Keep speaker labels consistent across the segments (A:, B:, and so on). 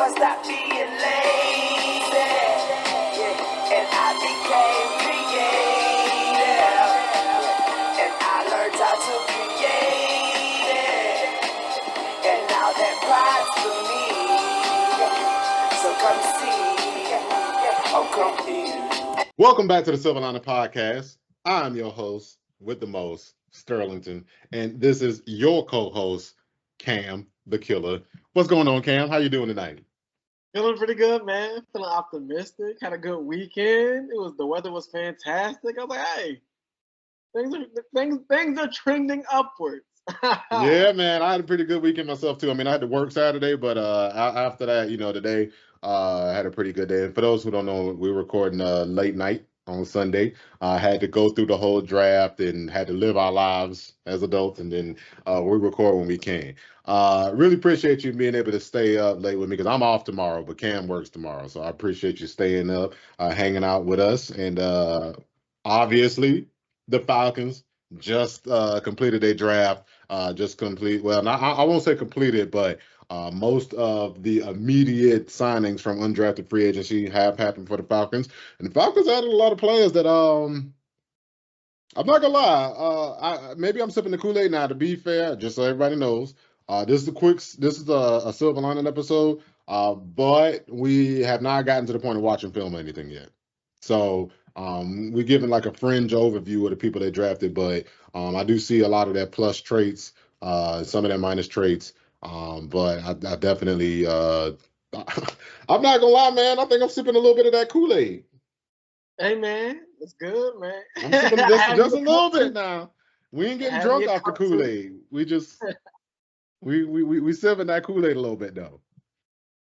A: I stopped being lazy, yeah, and I became creative, and I learned how to create it, and now that pride's for me. So come see, oh come eat.
B: Welcome back to the Silver Lining Podcast. I'm your host with the most, Sterlington, and this is your co-host, Cam the Killer. What's going on, Cam? How you doing tonight?
C: Feeling pretty good, man. Feeling optimistic. Had a good weekend. The weather was fantastic. I was like, hey, things are trending upwards.
B: Yeah, man, I had a pretty good weekend myself too. I mean, I had to work Saturday, but after that, today, I had a pretty good day. And for those who don't know, we're recording late night on Sunday. I had to go through the whole draft and had to live our lives as adults, and then we record when we can. Really appreciate you being able to stay up late with me because I'm off tomorrow, but Cam works tomorrow, so I appreciate you staying up, hanging out with us, and obviously the Falcons just completed their draft. Well, I won't say completed, but most of the immediate signings from undrafted free agency have happened for the Falcons, and the Falcons added a lot of players that I'm not gonna lie, maybe I'm sipping the Kool-Aid now. To be fair, just so everybody knows, this is a Silver Lining episode, but we have not gotten to the point of watching film or anything yet. So we're giving like a fringe overview of the people they drafted, but I do see a lot of their plus traits, some of their minus traits, but I definitely, I'm not gonna lie, man. I think I'm sipping a little bit of that Kool-Aid.
C: Hey, man, it's good, man.
B: I'm sipping just a little bit now. We ain't getting drunk off the Kool-Aid. We just we sipping that Kool-Aid a little bit though.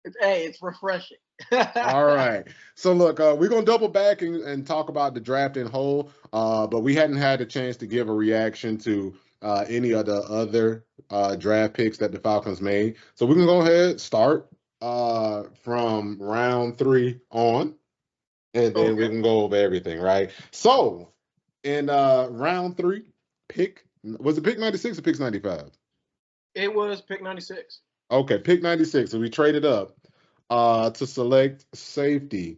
C: It's refreshing.
B: All right. So look, we're gonna double back and talk about the draft in whole. But we hadn't had a chance to give a reaction to any of the other draft picks that the Falcons made. So we're gonna go ahead start from round 3 on. And then we can go over everything, right? So, in round 3, was it pick 96 or pick 95?
C: It was pick 96.
B: Okay, pick 96. So we traded up to select safety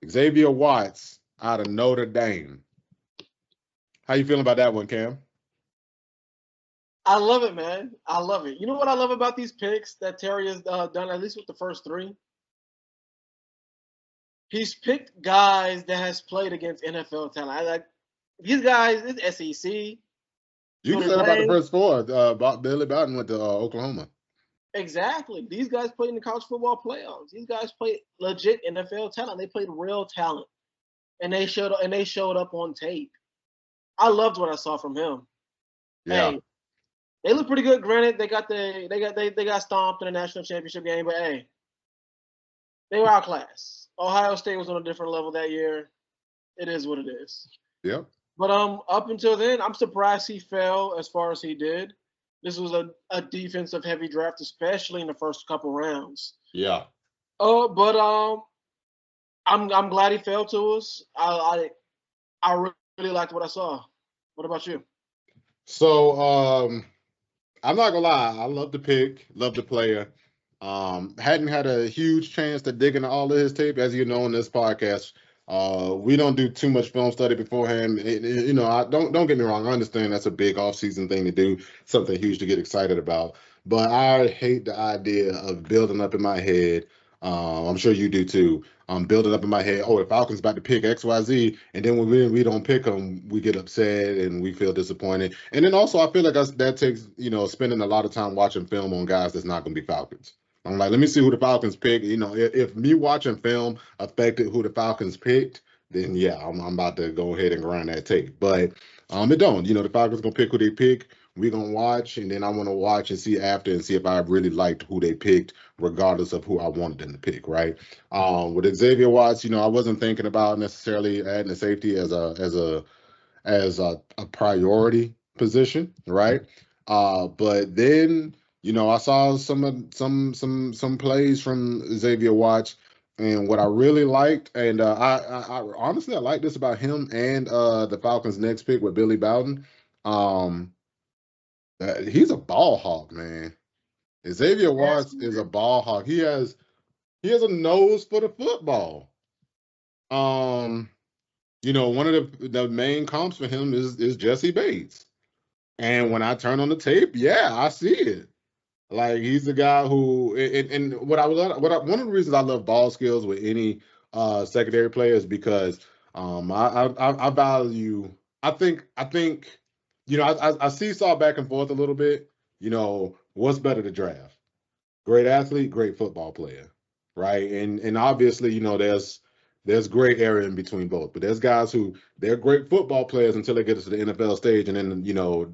B: Xavier Watts out of Notre Dame. How you feeling about that one, Cam?
C: I love it, man. I love it. You know what I love about these picks that Terry has done, at least with the first 3? He's picked guys that has played against NFL talent. These guys. It's SEC.
B: You said about the first 4. Billy Bowden went to Oklahoma.
C: Exactly. These guys played in the college football playoffs. These guys played legit NFL talent. They played real talent, and they showed up on tape. I loved what I saw from him.
B: Yeah.
C: Hey, they look pretty good. Granted, they got stomped in the national championship game, but hey, they were outclassed. Ohio State was on a different level that year. It is what it is.
B: Yep.
C: But up until then, I'm surprised he fell as far as he did. This was a defensive heavy draft, especially in the first couple rounds.
B: Yeah.
C: But I'm glad he fell to us. I really liked what I saw. What about you?
B: So I'm not gonna lie, I love the pick, love the player. Hadn't had a huge chance to dig into all of his tape, as you know, in this podcast. We don't do too much film study beforehand. I don't get me wrong. I understand that's a big off-season thing to do, something huge to get excited about. But I hate the idea of building up in my head. I'm sure you do too. Building up in my head. Oh, the Falcons about to pick XYZ, and then when we don't pick them, we get upset and we feel disappointed. And then also, I feel like that takes spending a lot of time watching film on guys that's not going to be Falcons. I'm like, let me see who the Falcons pick. If me watching film affected who the Falcons picked, then yeah, I'm about to go ahead and grind that tape. But it don't. The Falcons gonna pick who they pick. We're gonna watch, and then I want to watch and see after and see if I really liked who they picked, regardless of who I wanted them to pick. Right. With Xavier Watts, I wasn't thinking about necessarily adding a safety as a priority position, right? But then I saw some plays from Xavier Watts, and what I really liked, and I honestly I like this about him and the Falcons' next pick with Billy Bowden. He's a ball hawk, man. Xavier Watts is a ball hawk. He has He has a nose for the football. Um, one of the main comps for him is Jesse Bates. And when I turn on the tape, yeah, I see it. Like he's the guy who, and one of the reasons I love ball skills with any secondary player is because I value. I think I seesaw back and forth a little bit. What's better to draft? Great athlete, great football player, right? And obviously, there's gray area in between both. But there's guys who they're great football players until they get to the NFL stage, and then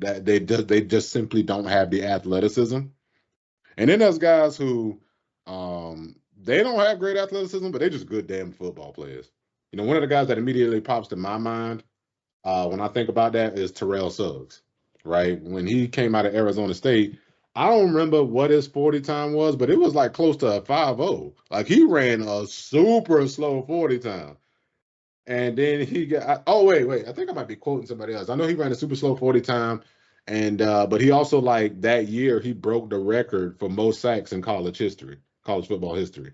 B: that they just simply don't have the athleticism. And then there's guys who they don't have great athleticism, but they're just good damn football players. One of the guys that immediately pops to my mind when I think about that is Terrell Suggs, right? When he came out of Arizona State, I don't remember what his 40 time was, but it was like close to a 5.0. Like he ran a super slow 40 time. And then he got, oh, wait. I think I might be quoting somebody else. I know he ran a super slow 40 time. And, but he also, like, that year, he broke the record for most sacks in college football history.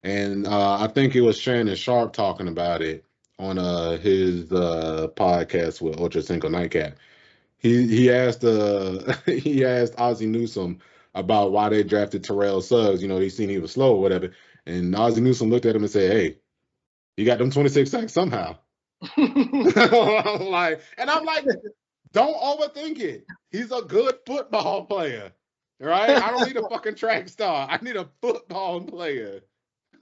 B: And I think it was Shannon Sharp talking about it on his podcast with Ultra Single Nightcap. He asked he asked Ozzie Newsome about why they drafted Terrell Suggs. He seen he was slow or whatever. And Ozzie Newsome looked at him and said, "Hey, he got them 26 sacks somehow." And I'm like, don't overthink it. He's a good football player, right? I don't need a fucking track star. I need a football player.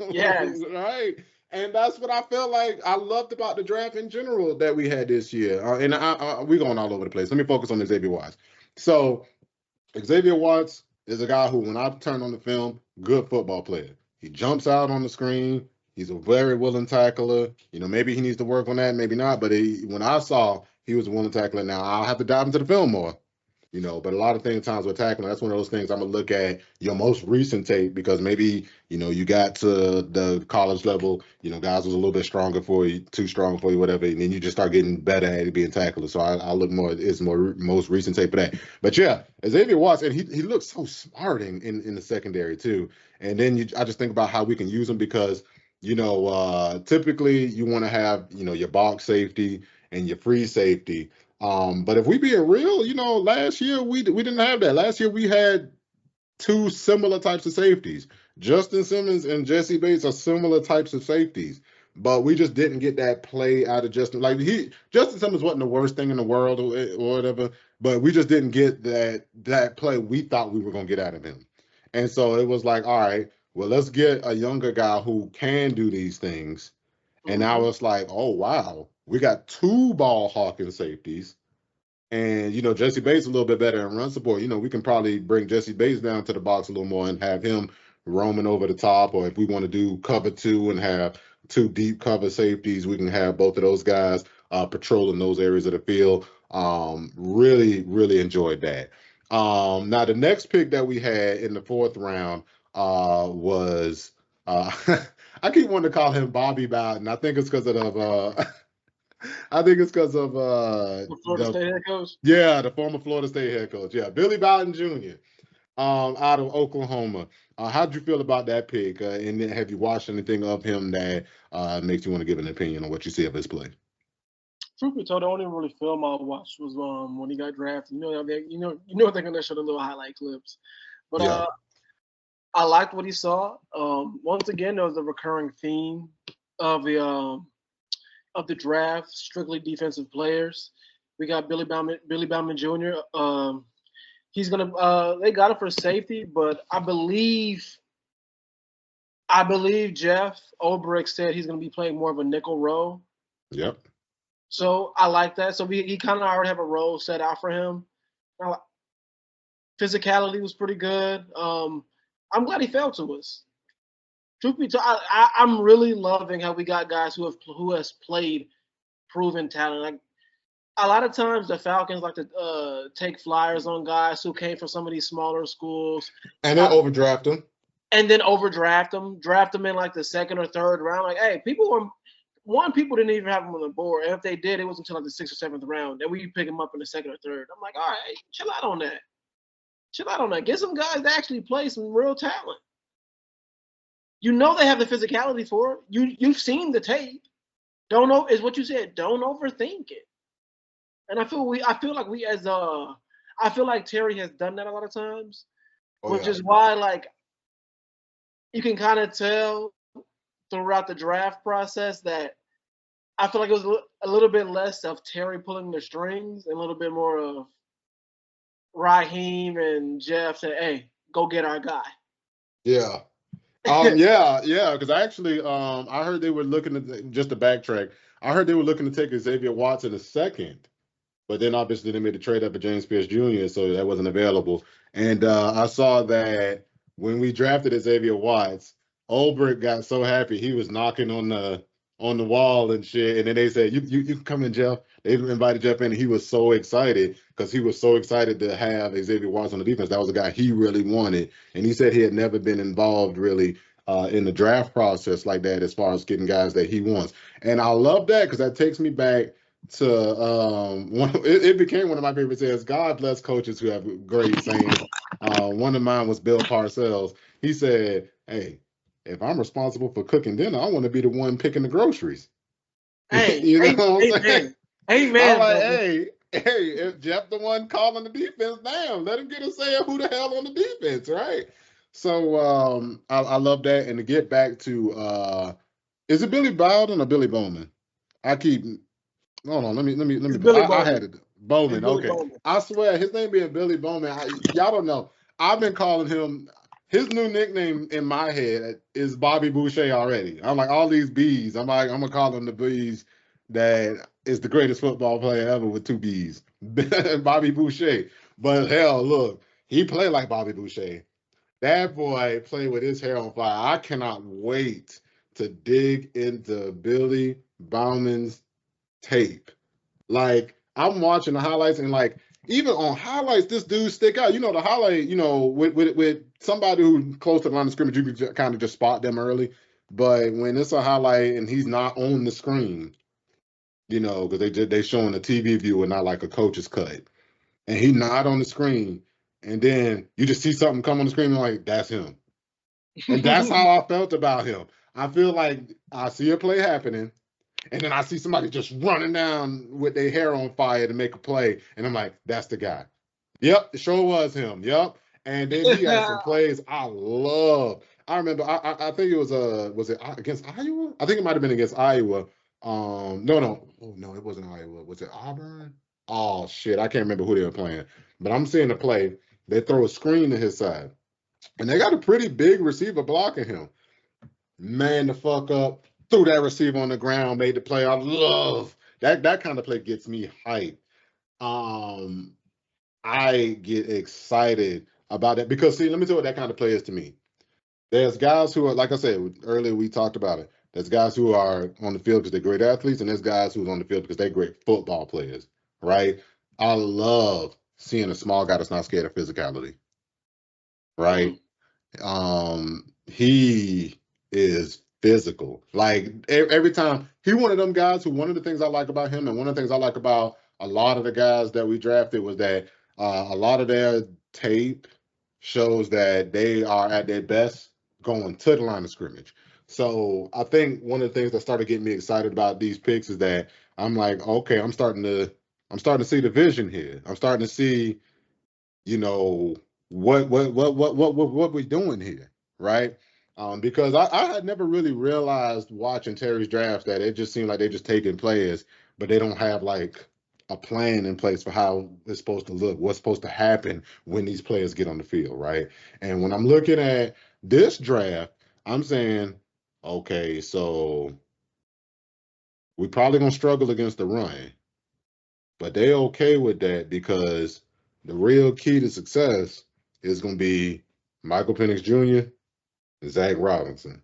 C: Yes.
B: Right? And that's what I felt like I loved about the draft in general that we had this year. And we're going all over the place. Let me focus on Xavier Watts. So Xavier Watts is a guy who, when I turn on the film, good football player. He jumps out on the screen. He's a very willing tackler. Maybe he needs to work on that, maybe not. But when I saw he was a willing tackler, now I'll have to dive into the film more. But a lot of times with tackling, that's one of those things I'm gonna look at your most recent tape because maybe you got to the college level, guys was a little bit stronger for you, too strong for you, whatever, and then you just start getting better at it being tackler. So I look more at his most recent tape of that. But yeah, Xavier Watts, and he looks so smart in the secondary too. And then I just think about how we can use him because typically you want to have your box safety and your free safety. But if we being real, last year we didn't have that. Last year we had two similar types of safeties. Justin Simmons and Jesse Bates are similar types of safeties, but we just didn't get that play out of Justin. Like Justin Simmons wasn't the worst thing in the world or whatever, but we just didn't get that play we thought we were gonna get out of him. And so it was like, all right, well, let's get a younger guy who can do these things. And now it's like, oh wow, we got two ball hawking safeties. And Jesse Bates a little bit better in run support. We can probably bring Jesse Bates down to the box a little more and have him roaming over the top. Or if we want to do cover two and have two deep cover safeties, we can have both of those guys patrolling those areas of the field. Really, really enjoyed that. Now the next pick that we had in the fourth round was I keep wanting to call him Bobby Bowden. I think it's because of I think it's because of
C: The Florida State head coach.
B: the former Florida State head coach. Yeah, Billy Bowden Jr. Out of Oklahoma. How'd you feel about that pick? And then have you watched anything of him that makes you want to give an opinion on what you see of his play?
C: Truth be told, the only really film I watched was when he got drafted. They're gonna show the little highlight clips. But
B: Yeah.
C: I liked what he saw. Once again, there was a recurring theme of the draft, strictly defensive players. We got Billy Bowman Jr. He's gonna. They got him for safety, but I believe Jax Ulbrich said he's gonna be playing more of a nickel role.
B: Yep.
C: So I like that. So he kind of already have a role set out for him. Physicality was pretty good. I'm glad he fell to us. Truth be told, I'm really loving how we got guys who has played proven talent. Like a lot of times, the Falcons like to take flyers on guys who came from some of these smaller schools,
B: And then overdraft him.
C: and then overdraft them, draft them in like the second or third round. Like, hey, people didn't even have them on the board, and if they did, it was until like the 6th or 7th round. Then we pick them up in the second or third. I'm like, all right, chill out on that. Get some guys that actually play some real talent. You know they have the physicality for it. You've seen the tape. Don't know is what you said. Don't overthink it. And I feel like I feel like Terry has done that a lot of times, which is why like you can kind of tell throughout the draft process that I feel like it was a little bit less of Terry pulling the strings and a little bit more of Raheem and Jeff saying, "Hey, go get our guy."
B: Yeah. Yeah, because actually, I heard they were looking at, just to backtrack, I heard they were looking to take Xavier Watson a second, but then obviously they made the trade up for James Pierce Jr., so that wasn't available. And I saw that when we drafted Xavier Watts, Ulbrich got so happy he was knocking on the wall and shit. And then they said, "You can come in, Jeff." They invited Jeff in, and he was so excited because he was so excited to have Xavier Watts on the defense. That was a guy he really wanted, and he said he had never been involved really in the draft process like that as far as getting guys that he wants. And I love that because that takes me back to it became one of my favorite sayings. God bless coaches who have great sayings. One of mine was Bill Parcells. He said, "Hey, if I'm responsible for cooking dinner, I want to be the one picking the groceries."
C: Hey,
B: You know what I'm saying?
C: Amen.
B: I'm like,
C: Brother.
B: hey, if Jeff the one calling the defense, damn, let him get a say of who the hell on the defense, right? So I love that. And to get back to is it Billy Bowden or Billy Bowman? I keep hold on, let me
C: It's Billy
B: I
C: Bowman.
B: had it. Bowman,
C: It's Billy
B: okay.
C: Bowman.
B: I swear his name being Billy Bowman. Y'all don't know. I've been calling him his new nickname in my head is Bobby Boucher already. I'm like all these B's. I'm gonna call him the B's that is the greatest football player ever with two B's. Bobby Boucher. But hell, look, he played like Bobby Boucher. That boy played with his hair on fire. I cannot wait to dig into Billy Bowman's tape. Like I'm watching the highlights and like even on highlights, this dude stick out. You know the highlight. You know with somebody who's close to the line of scrimmage, you can kind of just spot them early. But when it's a highlight and he's not on the screen, you know, because they showing a TV view and not like a coach's cut, and he not on the screen, and then you just see something come on the screen and like that's him, and that's how I felt about him. I feel like I see a play happening. And then I see somebody just running down with their hair on fire to make a play. And I'm like, that's the guy. Yep, it sure was him. Yep. And then he had some plays I love. I remember I think it was it against Iowa? I think it might have been against Iowa. No, it wasn't Iowa. Was it Auburn? Oh shit, I can't remember who they were playing. But I'm seeing the play. They throw a screen to his side. And they got a pretty big receiver blocking him. Man the fuck up, threw that receiver on the ground, made the play. I love that kind of play gets me hyped. Um, I get excited about that because see, let me tell you what that kind of play is to me. There's guys who are, like I said earlier, we talked about it. There's guys who are on the field because they're great athletes, and there's guys who's on the field because they're great football players, right? I love seeing a small guy that's not scared of physicality, right? He is physical. Like every time he one of them guys who one of the things I like about him and one of the things I like about a lot of the guys that we drafted was that a lot of their tape shows that they are at their best going to the line of scrimmage. So I think one of the things that started getting me excited about these picks is that I'm like, okay, I'm starting to see the vision here. I'm starting to see you know what we doing here, right? Because I had never really realized watching Terry's drafts that it just seemed like they just taking players, but they don't have like a plan in place for how it's supposed to look, what's supposed to happen when these players get on the field, right? And when I'm looking at this draft, I'm saying, okay, so we probably gonna struggle against the run, but they okay with that because the real key to success is going to be Michael Penix Jr. and Zach Robinson.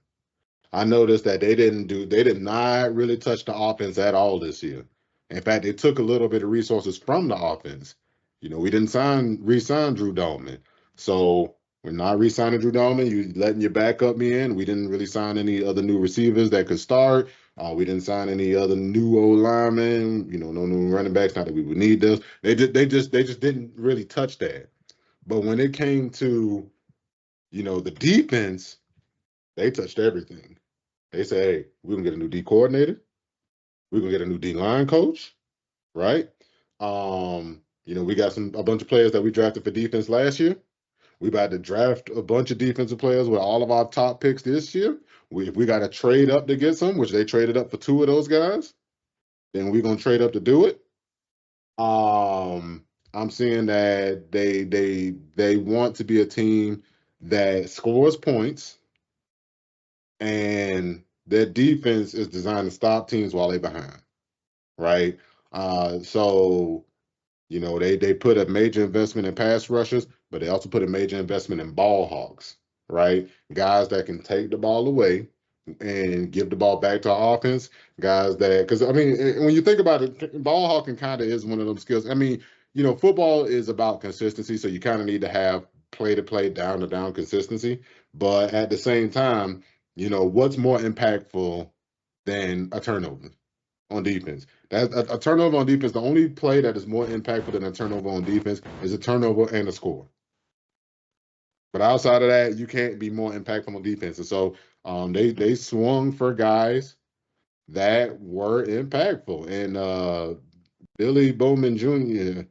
B: I noticed that they did not really touch the offense at all this year. In fact, they took a little bit of resources from the offense. You know, we didn't re-sign Drew Dalman. So we're not re-signing Drew Dalman. You letting your backup me in. We didn't really sign any other new receivers that could start. We didn't sign any other new old linemen. You know, no new running backs. Not that we would need those. They just didn't really touch that. But when it came to, you know, the defense, They touched everything. They said, hey, we're going to get a new D coordinator. We're going to get a new D line coach, right? We got a bunch of players that we drafted for defense last year. We about to draft a bunch of defensive players with all of our top picks this year. If we got to trade up to get some, which they traded up for 2 of those guys, then we're going to trade up to do it. I'm seeing that they want to be a team that scores points, and their defense is designed to stop teams while they're behind, right? So they put a major investment in pass rushers, but they also put a major investment in ball hawks, right? Guys that can take the ball away and give the ball back to our offense. Guys because when you think about it, ball hawking kind of is one of those skills. Football is about consistency, so you kind of need to have play to play, down to down consistency. But at the same time, what's more impactful than a turnover on defense? A turnover on defense, the only play that is more impactful than a turnover on defense is a turnover and a score. But outside of that, you can't be more impactful on defense. And so they swung for guys that were impactful. And Billy Bowman Jr.,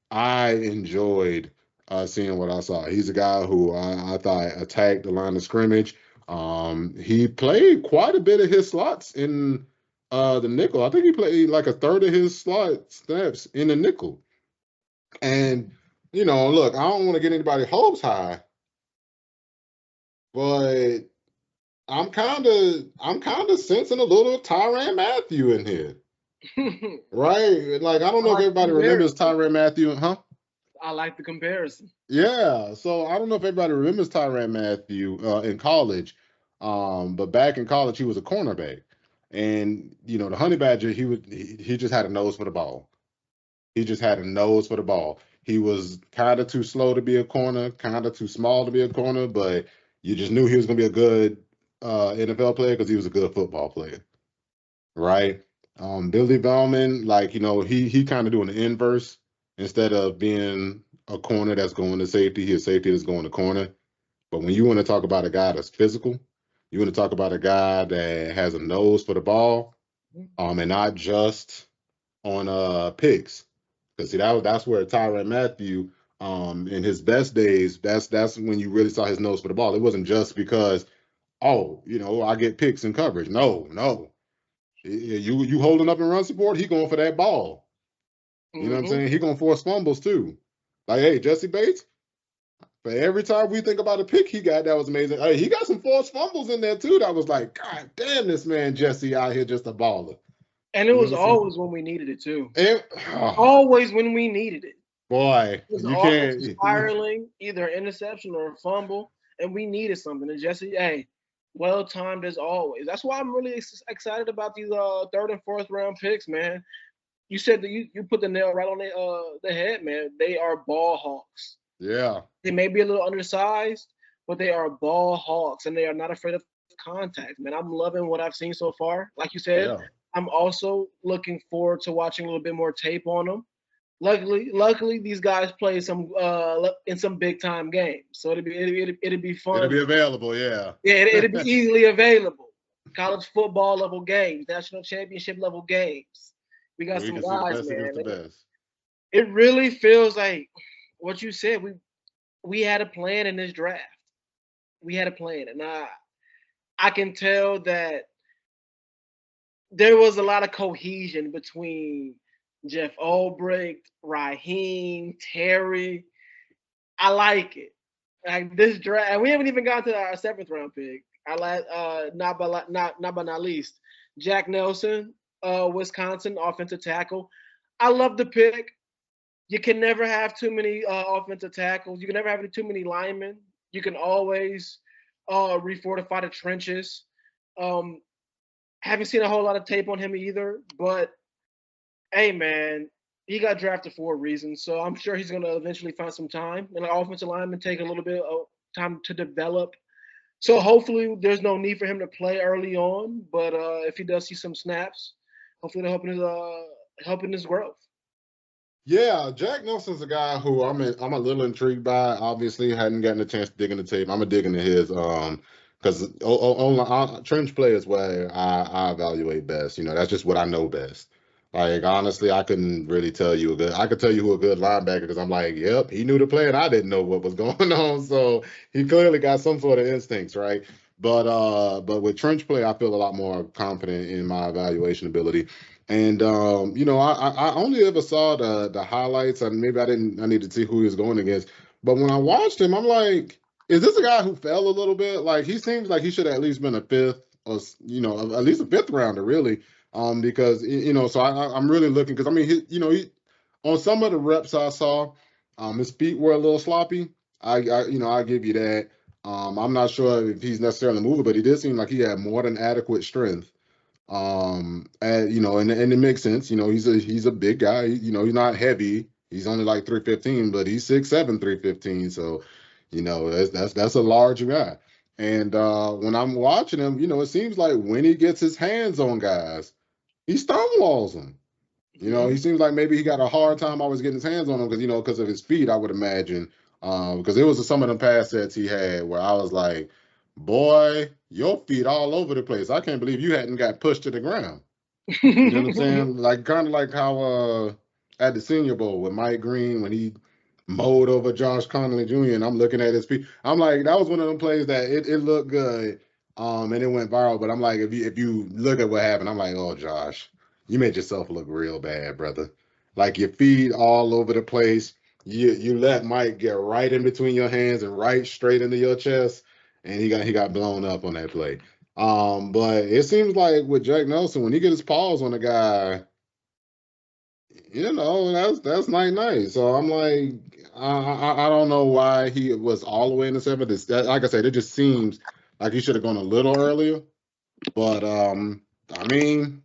B: I enjoyed seeing what I saw. He's a guy who I thought attacked the line of scrimmage. He played quite a bit of his slots in the nickel. I think he played like a third of his slot snaps in the nickel. And, look, I don't want to get anybody hopes high, but I'm kind of sensing a little Tyrann Mathieu in here. Right? I don't know if everybody remembers Tyrann Mathieu, huh?
C: I like the comparison.
B: Yeah. So I don't know if everybody remembers Tyrann Mathieu in college. But back in college, he was a cornerback. And, the Honey Badger, he just had a nose for the ball. He just had a nose for the ball. He was kind of too slow to be a corner, kind of too small to be a corner, but you just knew he was going to be a good NFL player because he was a good football player, right? Billy Bowman, he kind of doing the inverse. Instead of being a corner that's going to safety, he's a safety that's going to corner. But when you want to talk about a guy that's physical, you want to talk about a guy that has a nose for the ball, and not just on picks. Because see, that's where Tyrann Mathieu, in his best days, that's when you really saw his nose for the ball. It wasn't just because, I get picks and coverage. No. You holding up and run support, he going for that ball. You know what I'm saying? He gonna force fumbles too. Hey, Jesse Bates, for every time we think about a pick he got, that was amazing. Hey, he got some forced fumbles in there too. That was like, God damn, this man Jesse out here just a baller.
C: And it was always when we needed it too.
B: Oh,
C: always when we needed it.
B: Boy,
C: you can't spiraling, either interception or a fumble, and we needed something. And Jesse, hey, well timed as always. That's why I'm really excited about these 3rd and 4th round picks, man. You said that you put the nail right on the head, man. They are ball hawks.
B: Yeah.
C: They may be a little undersized, but they are ball hawks, and they are not afraid of contact, man. I'm loving what I've seen so far. Like you said, yeah. I'm also looking forward to watching a little bit more tape on them. Luckily, these guys play some in some big time games, so it'd be fun.
B: It'll be available, yeah.
C: Yeah, it'd be easily available. College football level games, national championship level games. We got some guys, man. It really feels like what you said. We had a plan in this draft. We had a plan, and I can tell that there was a lot of cohesion between Jax Ulbrich, Raheem, Terry. I like it. Like this draft, and we haven't even gotten to our 7th round pick. Not by least, Jack Nelson, Wisconsin offensive tackle. I love the pick. You can never have too many offensive tackles. You can never have too many linemen. You can always refortify the trenches. Haven't seen a whole lot of tape on him either, but hey, man, he got drafted for a reason, so I'm sure he's going to eventually find some time. And the offensive linemen take a little bit of time to develop. So hopefully there's no need for him to play early on, but if he does see some snaps, hopefully they're helping his growth.
B: Yeah, Jack Nelson's a guy who I'm a little intrigued by. Obviously, hadn't gotten a chance to dig into tape. I'm gonna dig into his. because on trench play is where I evaluate best. That's just what I know best. Like honestly, I couldn't really tell you I could tell you who a good linebacker because I'm like, yep, he knew the play and I didn't know what was going on. So he clearly got some sort of instincts, right? But with trench play, I feel a lot more confident in my evaluation ability. And I only ever saw the highlights, and maybe I need to see who he was going against. But when I watched him, I'm like, is this a guy who fell a little bit? Like he seems like he should have at least been a fifth, or at least a fifth rounder, really. Because so I'm really looking because I mean, he on some of the reps I saw, his feet were a little sloppy. I give you that. I'm not sure if he's necessarily moving, but he did seem like he had more than adequate strength. And it makes sense. He's a big guy. He's not heavy. He's only like 315, but he's 6'7", 315. So, that's a large guy. And when I'm watching him, it seems like when he gets his hands on guys, he stonewalls them. He seems like maybe he got a hard time always getting his hands on them because of his feet, I would imagine. Because there was some of the pass sets he had where I was like, boy, your feet all over the place. I can't believe you hadn't got pushed to the ground. You know what I'm saying? Like kind of like how at the Senior Bowl with Mike Green when he mowed over Josh Connolly Jr. and I'm looking at his feet. I'm like, that was one of them plays that it looked good, and it went viral. But I'm like, if you look at what happened, I'm like, oh Josh, you made yourself look real bad, brother. Like your feet all over the place. You let Mike get right in between your hands and right straight into your chest, and he got blown up on that play. But it seems like with Jack Nelson, when he get his paws on a guy, that's nice. So I'm like, I don't know why he was all the way in the seventh. Like I said, it just seems like he should have gone a little earlier. But I mean,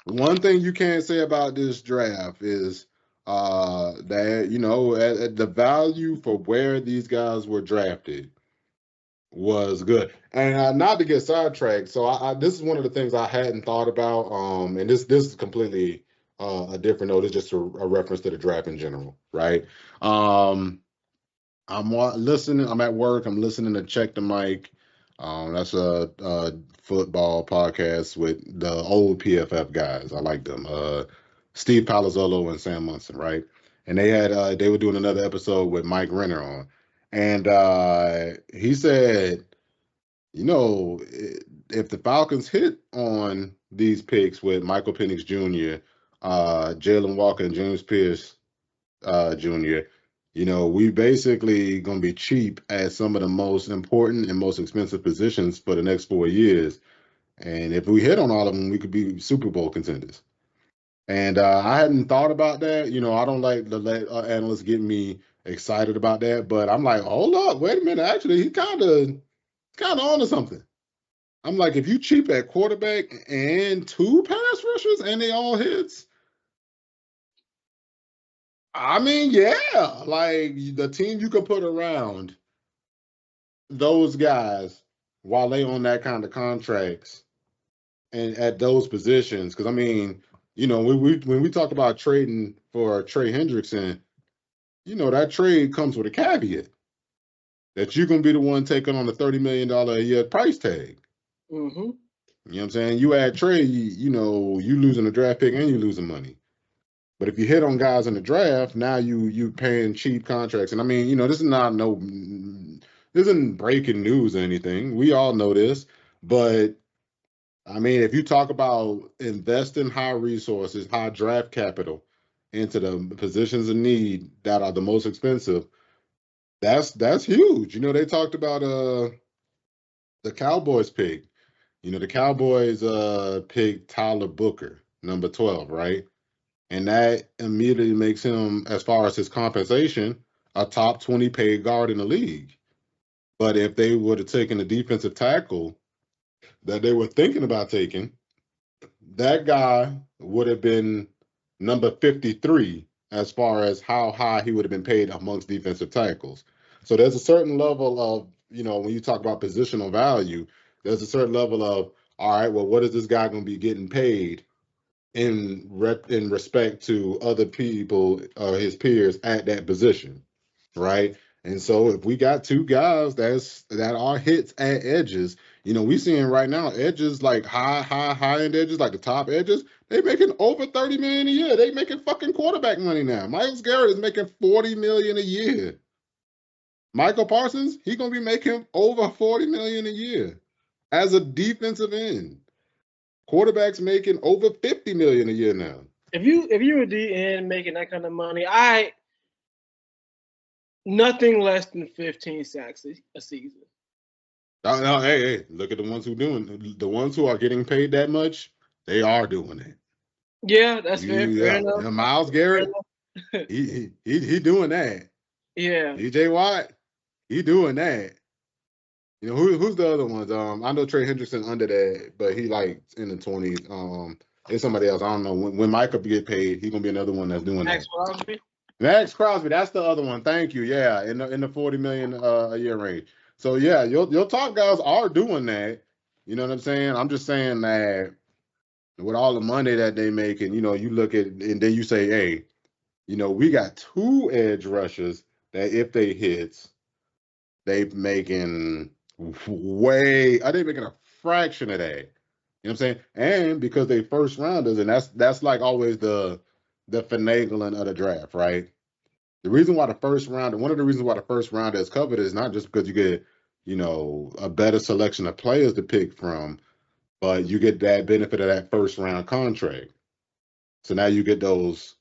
B: one thing you can't say about this draft is that at the value for where these guys were drafted was good. And not to get sidetracked, so this is one of the things I hadn't thought about. And this is completely a different note. It's just a reference to the draft in general, right? Listening. I'm at work. I'm listening to Check the Mic. That's a football podcast with the old PFF guys. I like them. Steve Palazzolo and Sam Munson, right? And they were doing another episode with Mike Renner on, and he said, if the Falcons hit on these picks with Michael Penix Jr., Jalen Walker, and James Pierce Jr., we basically going to be cheap at some of the most important and most expensive positions for the next 4 years. And if we hit on all of them, we could be Super Bowl contenders. And I hadn't thought about that. I don't like to let analysts get me excited about that. But I'm like, hold up, wait a minute. Actually, he kind of onto something. I'm like, if you cheap at quarterback and 2 pass rushers and they all hits, I mean, yeah, like the team you can put around those guys while they on that kind of contracts and at those positions. Because I mean, when we talk about trading for Trey Hendrickson, that trade comes with a caveat that you're gonna be the one taking on the $30 million a year price tag.
C: Mm-hmm.
B: You know what I'm saying? You add Trey, you losing a draft pick and you losing money. But if you hit on guys in the draft, now you paying cheap contracts. And I mean, this isn't breaking news or anything. We all know this. But I mean, if you talk about investing high resources, high draft capital into the positions of need that are the most expensive, that's huge. They talked about the Cowboys pick. The Cowboys picked Tyler Booker, number 12, right? And that immediately makes him, as far as his compensation, a top 20 paid guard in the league. But if they would have taken a defensive tackle that they were thinking about taking, that guy would have been number 53 as far as how high he would have been paid amongst defensive tackles. So there's a certain level of, when you talk about positional value, there's a certain level of, all right, well, what is this guy going to be getting paid in respect to other people, his peers at that position, right? And so if we got two guys that are hits at edges, we seeing right now edges like high end edges, like the top edges, they making over 30 million a year. They making fucking quarterback money now. Myles Garrett is making 40 million a year. Michael Parsons, he gonna be making over 40 million a year as a defensive end. Quarterbacks making over 50 million a year now.
C: If you were DN making that kind of money, nothing less than 15 sacks a season.
B: No, hey, look at the ones the ones who are getting paid that much. They are doing it.
C: Yeah, that's fair. Fair enough.
B: Myles Garrett, he doing that.
C: Yeah.
B: DJ Watt, he doing that. Who's the other ones? I know Trey Hendrickson under that, but he like in the 20s. It's somebody else. I don't know. When Micah get paid, he's gonna be another one that's doing
C: Max
B: that.
C: Crosby.
B: Max Crosby, that's the other one. Thank you. Yeah, in the 40 million a year range. So yeah, your top guys are doing that. You know what I'm saying? I'm just saying that with all the money that they making, you look at and then you say, hey, we got two edge rushers that if they hits, they making are they making a fraction of that? You know what I'm saying? And because they first rounders, and that's like always the finagling of the draft, right? The reason why one of the reasons why the first round is covered is not just because you get, a better selection of players to pick from, but you get that benefit of that first round contract. So now you get those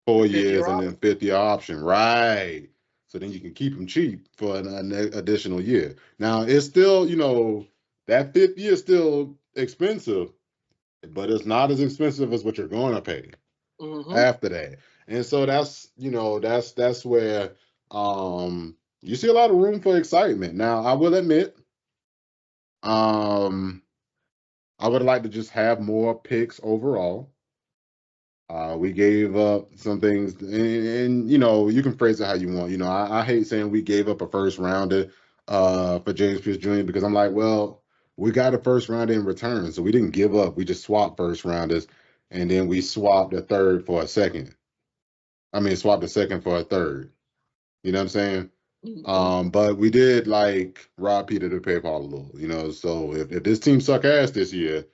B: 4 years and then 5th-year option, right? So then you can keep them cheap for an additional year. Now it's still, that 5th year is still expensive, but it's not as expensive as what you're going to pay after that. And so that's where you see a lot of room for excitement. Now, I will admit, I would like to just have more picks overall. We gave up some things, and you can phrase it how you want. I hate saying we gave up a first rounder for James Pierce Jr. because I'm like, well, we got a first rounder in return, so we didn't give up. We just swapped first rounders, and then we swapped a third for a second. I mean, swapped a second for a third. You know what I'm saying? But we did like rob Peter to pay Paul a little. So if this team suck ass this year,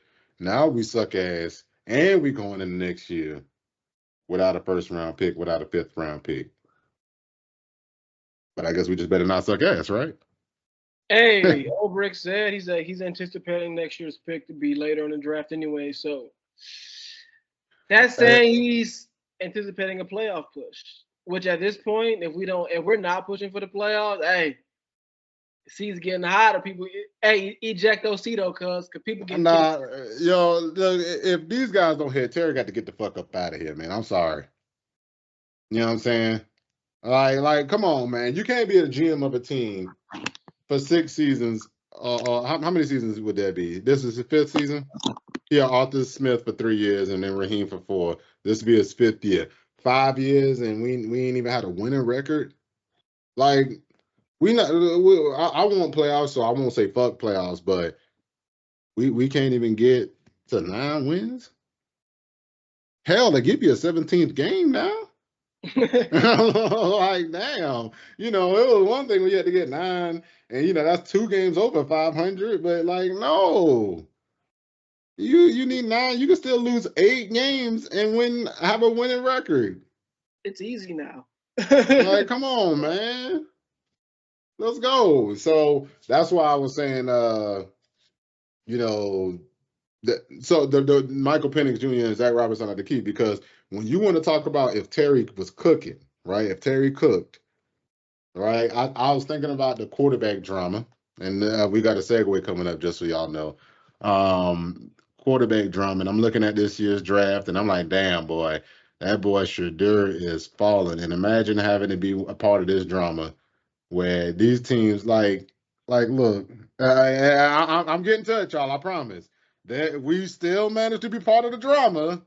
B: now we suck ass, and we going in the next year without a first round pick, without a 5th round pick. But I guess we just better not suck ass, right?
C: Hey, Ulbrich said he's anticipating next year's pick to be later in the draft anyway. So that's saying he's anticipating a playoff push. Which at this point, if we're not pushing for the playoffs, hey, the seat's getting hotter. People, hey, eject those seat cuz people get
B: if these guys don't hit, Terry got to get the fuck up out of here, man. I'm sorry. You know what I'm saying? Like, come on, man. You can't be a GM of a team for 6 seasons. How many seasons would that be? This is his 5th season? Yeah, Arthur Smith for 3 years and then Raheem for 4. This will be his 5th year. 5 years and we ain't even had a winning record. Like, I want playoffs, so I won't say fuck playoffs, but we can't even get to 9 wins. Hell, they give you a 17th game now. Like, damn. It was one thing when you had to get 9, and that's 2 games over 500, but like, no. You need 9. You can still lose 8 games and have a winning record.
C: It's easy now.
B: Like, come on, man. Let's go. So that's why I was saying, the Michael Penix Jr. and Zach Robinson are the key, because when you want to talk about if Terry was cooking, right? If Terry cooked, right? I was thinking about the quarterback drama, and we got a segue coming up just so y'all know. Quarterback drama, and I'm looking at this year's draft, and I'm like, damn, boy, that boy Shadur is falling. And imagine having to be a part of this drama where these teams look, I'm getting to it, y'all. I promise that we still managed to be part of the drama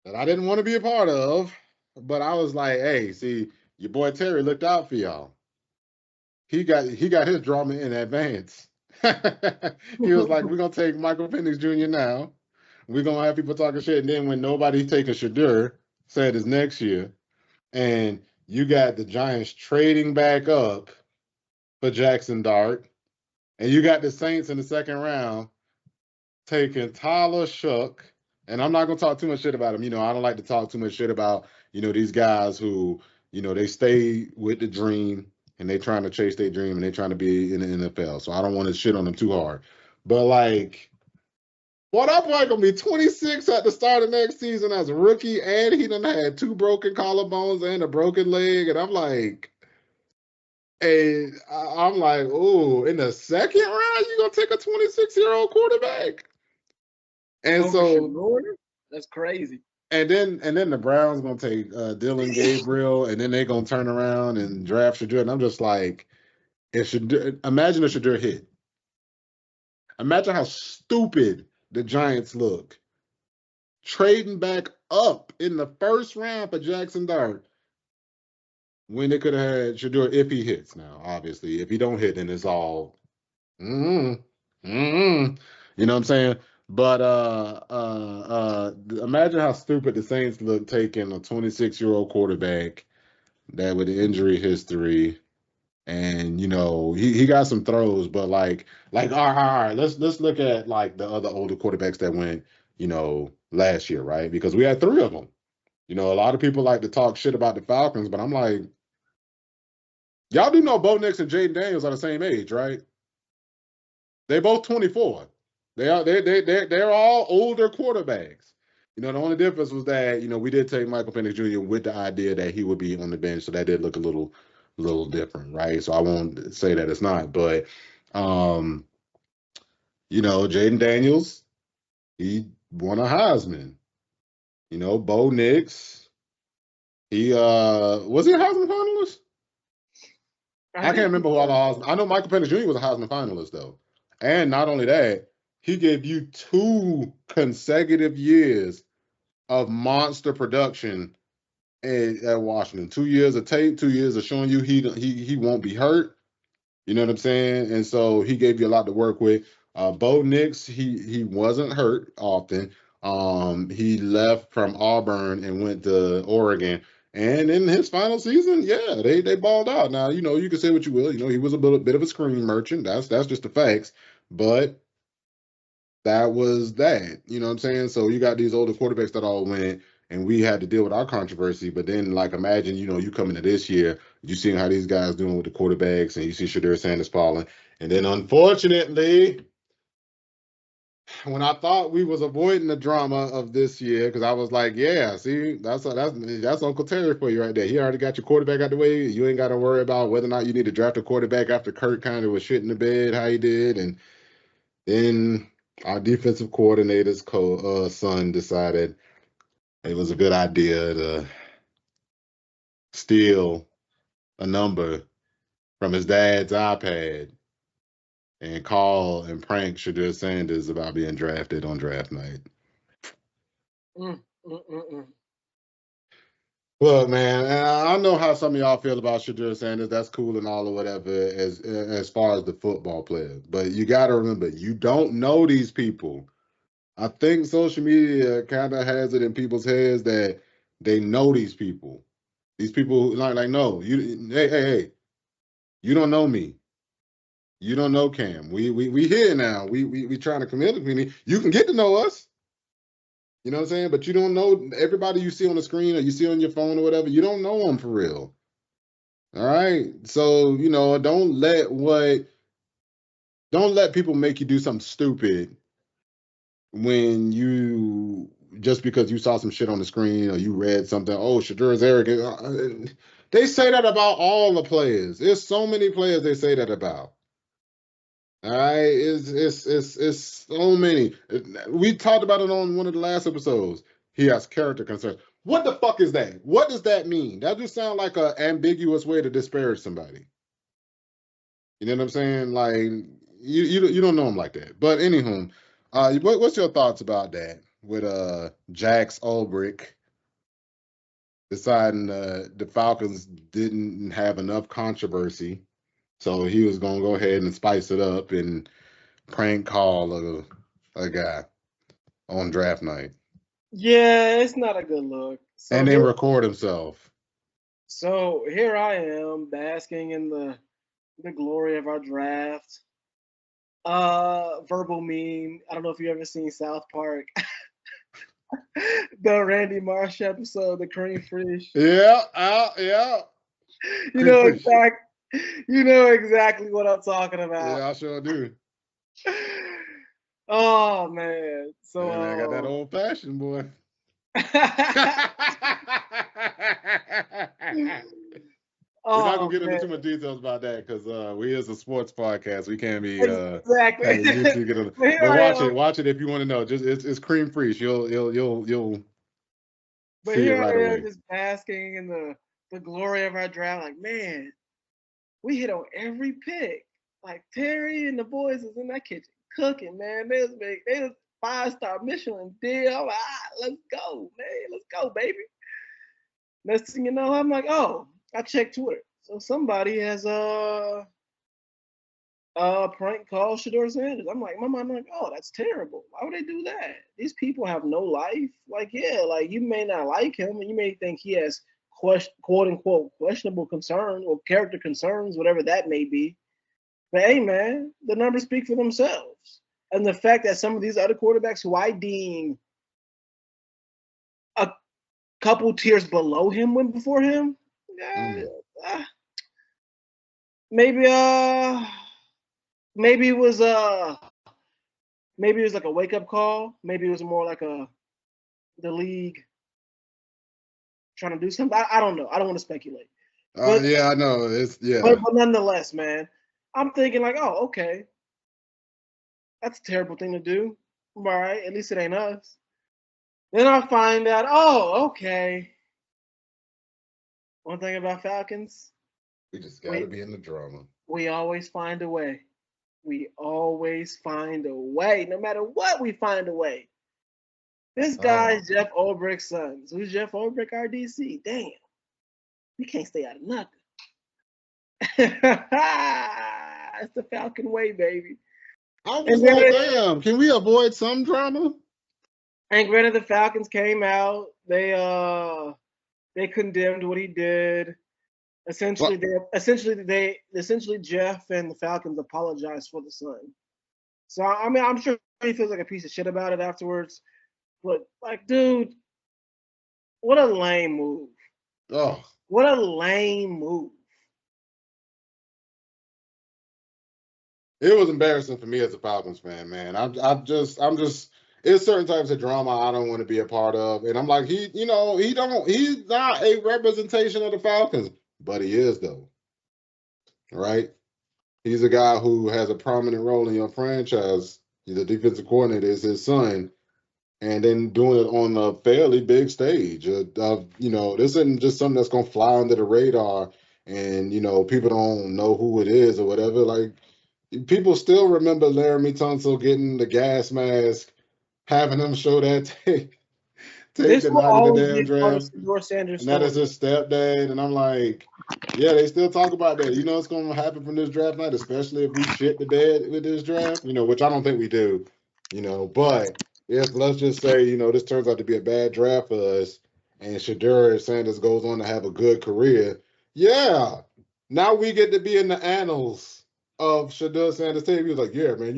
B: that I didn't want to be a part of, but I was like, hey, see, your boy Terry looked out for y'all. He got his drama in advance. He was like, we're gonna take Michael Penix Jr. now. We're gonna have people talking shit, and then when nobody taking Shadur, said it's next year. And You got the Giants trading back up for Jackson Dart, and you got the Saints in the second round taking Tyler Shook. And I'm not gonna talk too much shit about him. I don't like to talk too much shit about these guys who they stay with the dream and they trying to chase their dream and they trying to be in the NFL. So I don't want to shit on them too hard. But like, well, that boy gonna be 26 at the start of next season as a rookie, and he done had 2 broken collarbones and a broken leg, and I'm like, oh, in the second round, you gonna take a 26-year-old quarterback? And
C: that's crazy.
B: And then the Browns gonna take Dylan Gabriel, and then they gonna turn around and draft Shadur. And I'm just like, imagine if Shadur hit. Imagine how stupid the Giants look. Trading back up in the first round for Jackson Dart when they could have had Shadur if he hits. Now, obviously, if he don't hit, then it's all you know what I'm saying? But imagine how stupid the Saints look taking a 26-year-old quarterback that with the injury history, and he got some throws, but like all right, let's look at like the other older quarterbacks that went last year, right? Because we had 3 of them. A lot of people like to talk shit about the Falcons, but I'm like, y'all do know Bo Nix and Jaden Daniels are the same age, right? They're both 24. They're all older quarterbacks. The only difference was that we did take Michael Penix Jr. with the idea that he would be on the bench, so that did look a little different, right? So I won't say that it's not, but Jaden Daniels, he won a Heisman. Bo Nix, he was he a Heisman finalist? I can't remember who all the Heisman. I know Michael Penix Jr. was a Heisman finalist though, and not only that, he gave you 2 consecutive years of monster production at Washington. 2 years of tape, 2 years of showing you he won't be hurt. You know what I'm saying? And so he gave you a lot to work with. Bo Nix, he wasn't hurt often. He left from Auburn and went to Oregon. And in his final season, yeah, they balled out. Now, you can say what you will. He was a bit of a screen merchant. That's just the facts. But that was that. You know what I'm saying? So you got these older quarterbacks that all went, and we had to deal with our controversy. But then, like, imagine, you come into this year, you seeing how these guys doing with the quarterbacks, and you see Shadur Sanders falling. And then, unfortunately, when I thought we was avoiding the drama of this year, because I was like, yeah, see, that's Uncle Terry for you right there. He already got your quarterback out the way. You ain't got to worry about whether or not you need to draft a quarterback after Kurt kind of was shit in the bed, how he did. And then our defensive coordinator's son decided it was a good idea to steal a number from his dad's iPad and call and prank Shadur Sanders about being drafted on draft night. Look, man, I know how some of y'all feel about Shadur Sanders. That's cool and all or whatever as far as the football player. But you got to remember, you don't know these people. I think social media kind of has it in people's heads that they know these people. These people like no, hey, you don't know me. You don't know Cam. We here now. We trying to commit to me. You can get to know us. You know what I'm saying? But you don't know everybody you see on the screen or you see on your phone or whatever. You don't know them for real. All right. So don't let people make you do something stupid when you just because you saw some shit on the screen or you read something. Oh, Shadur is arrogant. They say that about all the players. There's so many players they say that about. All right, it's so many. We talked about it on one of the last episodes. He has character concerns. What the fuck is that? What does that mean? That just sounds like an ambiguous way to disparage somebody. You know what I'm saying? Like you don't know him like that. But anywho, what's your thoughts about that with Jax Ulbrich deciding the Falcons didn't have enough controversy, so he was gonna go ahead and spice it up and prank call a guy on draft night.
C: Yeah, it's not a good look.
B: And then record himself.
C: So here I am basking in the glory of our draft. Verbal meme. I don't know if you ever seen South Park. The Randy Marsh episode, the cream fish.
B: Yeah, yeah.
C: You
B: Cream
C: know
B: fish.
C: you know exactly what I'm talking about.
B: Yeah, I sure do.
C: Oh man. So
B: Hey, man, I got that old fashioned boy. We're not
C: oh
B: gonna get into
C: man.
B: too much details about that because we is a sports podcast. We can't be
C: Exactly.
B: having you two get on.
C: But here
B: But
C: I
B: watch
C: am.
B: it. Watch it if you want to know. Just it's cream free. You'll
C: But
B: see it
C: here
B: right
C: I am
B: away.
C: just basking in the glory of our draft. Like, man, we hit on every pick. Like Terry and the boys is in that kitchen cooking, man. They was 5-star Michelin deal. I'm like, let's go, man. Let's go, baby. Next thing you know, I'm like, oh, I checked Twitter. So somebody has prank call Shador Sanders. I'm like, my mind, I'm like, oh, that's terrible. Why would they do that? These people have no life. Like, yeah, like you may not like him, and you may think he has quote unquote questionable concerns or character concerns, whatever that may be. But hey, man, the numbers speak for themselves. And the fact that some of these other quarterbacks who I deem a couple tiers below him went before him, maybe maybe it was like a wake up call. Maybe it was more like the league trying to do something. I don't know. I don't want to speculate. But,
B: Yeah, I know. It's
C: but nonetheless, man, I'm thinking like, oh, okay, that's a terrible thing to do. All right, at least it ain't us. Then I find out, oh, okay. One thing about Falcons,
B: We just gotta be in the drama.
C: we always find a way. We always find a way. No matter what, we find a way. This guy's Jeff Ulbrich's son. Who's Jeff Ulbrich, RDC? Damn. We can't stay out of nothing. It's the Falcon way, baby.
B: I was like, damn, can we avoid some drama?
C: And granted, the Falcons came out. They condemned what he did. Essentially, Jeff and the Falcons apologized for the son. So I mean, I'm sure he feels like a piece of shit about it afterwards. But like, dude, what a lame move.
B: Oh,
C: what a lame move.
B: It was embarrassing for me as a Falcons fan, man. I'm just it's certain types of drama I don't want to be a part of. And I'm like, he's not a representation of the Falcons, but he is though. Right? He's a guy who has a prominent role in your franchise. He's a defensive coordinator, is his son. And then doing it on a fairly big stage. This isn't just something that's gonna fly under the radar and people don't know who it is or whatever. Like, people still remember Laramie Tunsil getting the gas mask, having him show that tape the night of the damn draft. And that is his stepdad. And I'm like, yeah, they still talk about that. You know what's going to happen from this draft night, especially if we shit the bed with this draft, which I don't think we do, But if, let's just say, this turns out to be a bad draft for us and Shador Sanders goes on to have a good career, yeah, now we get to be in the annals of Shador Sanders' tape. He was like, yeah, man,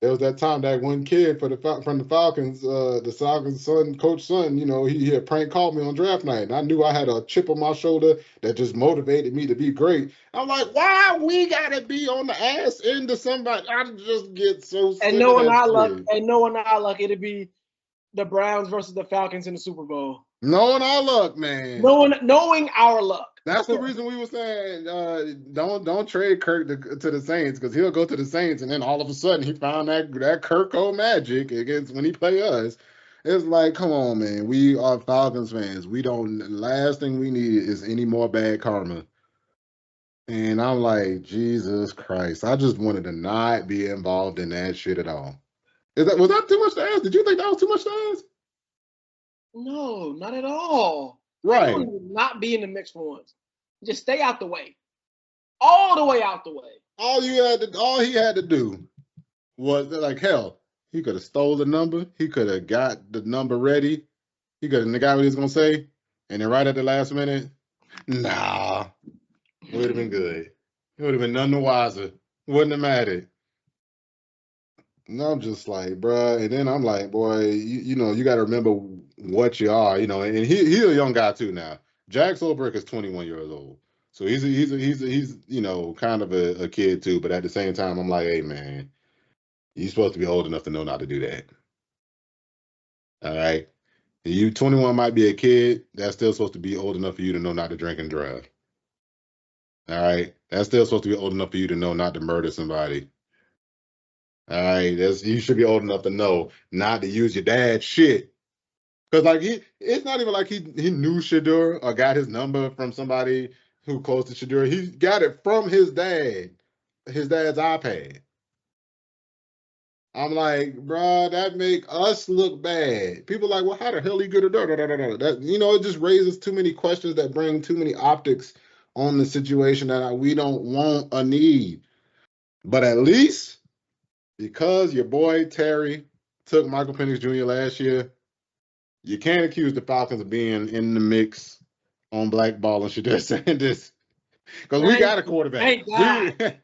B: there was that time that one kid from the Falcons, the Falcons' coach son, he had prank called me on draft night, and I knew I had a chip on my shoulder that just motivated me to be great. I'm like, why we gotta be on the ass end of somebody? I just get so sick of that shit.
C: Knowing our luck, it'd be the Browns versus the Falcons in the Super Bowl.
B: Knowing our luck, man.
C: Knowing our luck.
B: That's the reason we were saying don't trade Kirk to the Saints, because he'll go to the Saints and then all of a sudden he found that Kirko magic against when he play us. It's like, come on, man. We are Falcons fans. Last thing we need is any more bad karma. And I'm like, Jesus Christ. I just wanted to not be involved in that shit at all. Was that too much to ask? Did you think that was too much to ask?
C: No, not at all.
B: Right.
C: Not be in the mix for once. Just stay out the way. All the way out the way.
B: All he had to do was, like, hell, he could have stole the number. He could have got the number ready. He could have got what he was gonna say. And then right at the last minute, nah, it would have been good. It would have been none the wiser. Wouldn't have mattered. And I'm just like, bruh. And then I'm like, boy, you know, you got to remember what you are, you know. And he's a young guy too now. Jax Ulbrich is 21 years old, so he's you know, kind of a kid too. But at the same time, I'm like, hey man, you're supposed to be old enough to know not to do that. All right, you 21 might be a kid. That's still supposed to be old enough for you to know not to drink and drive. All right, that's still supposed to be old enough for you to know not to murder somebody. All right, you should be old enough to know not to use your dad's shit. Cause like it's not even like he knew Shadur or got his number from somebody who close to Shadur. He got it from his dad's iPad. I'm like, bro, that make us look bad. People like, well, how the hell he get it? That, you know, it just raises too many questions that bring too many optics on the situation that we don't want or need. But at least because your boy Terry took Michael Penix Jr. last year, you can't accuse the Falcons of being in the mix on blackballing Shadur Sanders because we got a quarterback.
C: Thank God.